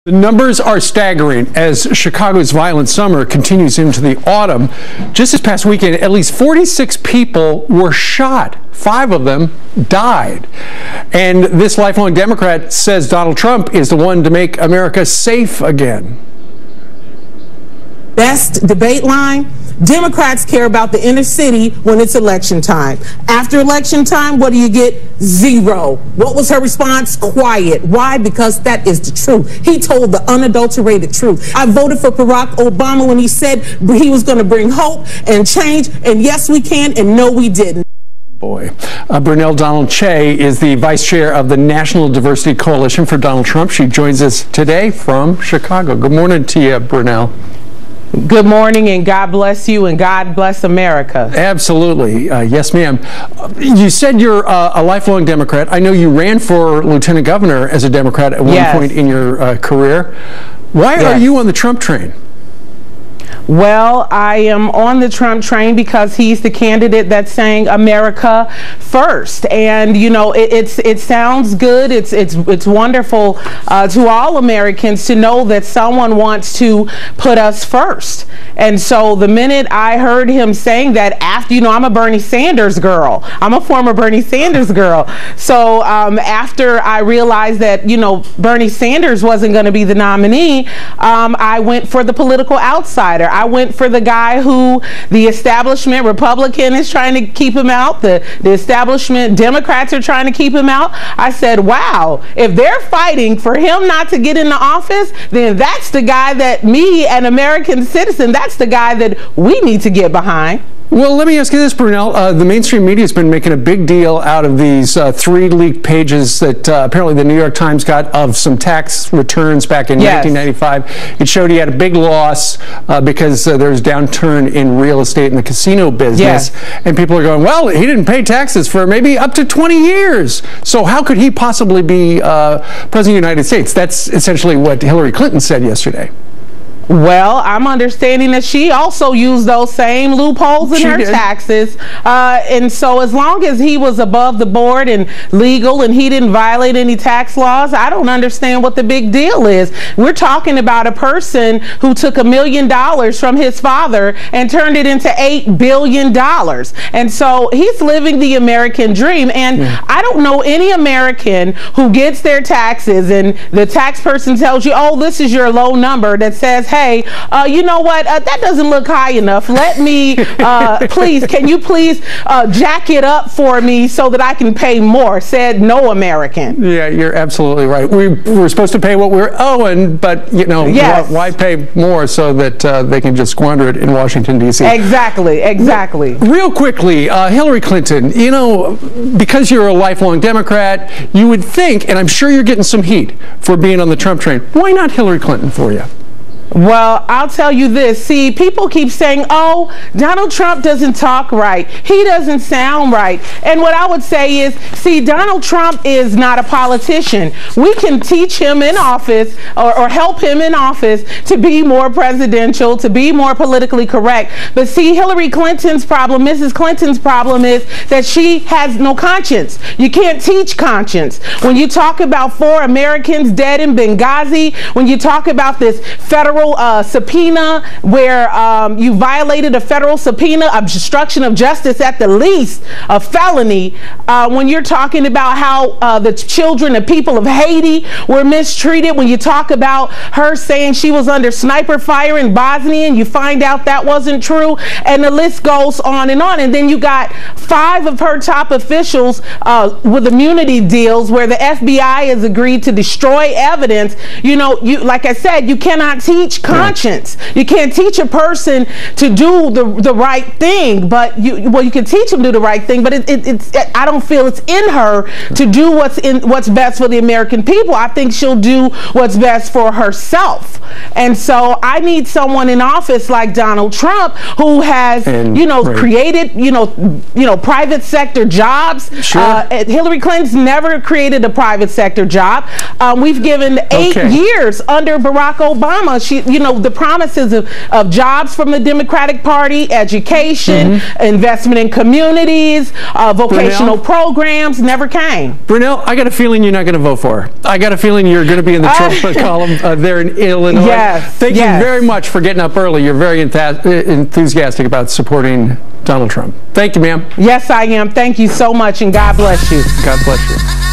The numbers are staggering as Chicago's violent summer continues into the autumn. Just this past weekend, at least 46 people were shot. 5 of them died. And this lifelong Democrat says Donald Trump is the one to make America safe again. Best debate line: Democrats care about the inner city when it's election time. After election time, what do you get? Zero. What was her response? Quiet. Why? Because that is the truth. He told the unadulterated truth. I voted for Barack Obama when he said he was going to bring hope and change, and yes, we can, and no, we didn't. Boy. Brunel Donald Che is the vice chair of the National Diversity Coalition for Donald Trump. She joins us today from Chicago. Good morning to you, Brunel. Good morning, and God bless you, and God bless America. Absolutely. Yes, ma'am. You said you're a lifelong Democrat. I know you ran for lieutenant governor as a Democrat at one point in your career. Why are you on the Trump train? Well, I am on the Trump train because he's the candidate that's saying America first, and you know it sounds good. It's wonderful to all Americans to know that someone wants to put us first. And so the minute I heard him saying that, after, you know, I'm a Bernie Sanders girl. I'm a former Bernie Sanders girl. So after I realized that, you know, Bernie Sanders wasn't going to be the nominee, I went for the political outsider. I went for the guy who the establishment Republican is trying to keep him out. The establishment Democrats are trying to keep him out. I said, wow, if they're fighting for him not to get into office, then that's the guy that me, an American citizen, that's the guy that we need to get behind. Well, let me ask you this, Brunel. The mainstream media has been making a big deal out of these 3 leaked pages that apparently the New York Times got of some tax returns back in 1995. It showed he had a big loss because there's downturn in real estate and the casino business. And people are going, well, he didn't pay taxes for maybe up to 20 years. So how could he possibly be President of the United States? That's essentially what Hillary Clinton said yesterday. Well, I'm understanding that she also used those same loopholes in her taxes. And so as long as he was above the board and legal and he didn't violate any tax laws, I don't understand what the big deal is. We're talking about a person who took $1 million from his father and turned it into $8 billion. And so he's living the American dream. And I don't know any American who gets their taxes and the tax person tells you, oh, this is your low number, that says, hey, you know what, that doesn't look high enough. Let me, please, can you please jack it up for me so that I can pay more? Said no American. Yeah, you're absolutely right. We're supposed to pay what we're owing, but, you know, why pay more so that they can just squander it in Washington, D.C.? Exactly, exactly. Real quickly, Hillary Clinton, you know, because you're a lifelong Democrat, you would think, and I'm sure you're getting some heat for being on the Trump train. Why not Hillary Clinton for you? Well, I'll tell you this. See, people keep saying, oh, Donald Trump doesn't talk right. He doesn't sound right. And what I would say is, see, Donald Trump is not a politician. We can teach him in office or help him in office to be more presidential, to be more politically correct. But see, Hillary Clinton's problem, Mrs. Clinton's problem is that she has no conscience. You can't teach conscience. When you talk about 4 Americans dead in Benghazi, when you talk about this federal subpoena where you violated a federal subpoena, obstruction of justice at the least, a felony, when you're talking about how the children, the people of Haiti were mistreated, when you talk about her saying she was under sniper fire in Bosnia and you find out that wasn't true, and the list goes on. And then you got 5 of her top officials with immunity deals where the FBI has agreed to destroy evidence. You know, like I said, you cannot teach conscience. You can't teach a person to do the right thing, but you can teach them to do the right thing, but I don't feel it's in her to do what's best for the American people. I think she'll do what's best for herself. And so I need someone in office like Donald Trump who has, created, private sector jobs. Sure. Hillary Clinton's never created a private sector job. We've given 8 years under Barack Obama. The promises of jobs from the Democratic Party, education, investment in communities, vocational programs never came. Brunel, I got a feeling you're not going to vote for her. I got a feeling you're going to be in the Trump column there in Illinois. Yes. Thank you very much for getting up early. You're very enthusiastic about supporting Donald Trump. Thank you, ma'am. Yes, I am. Thank you so much, and God bless you. God bless you.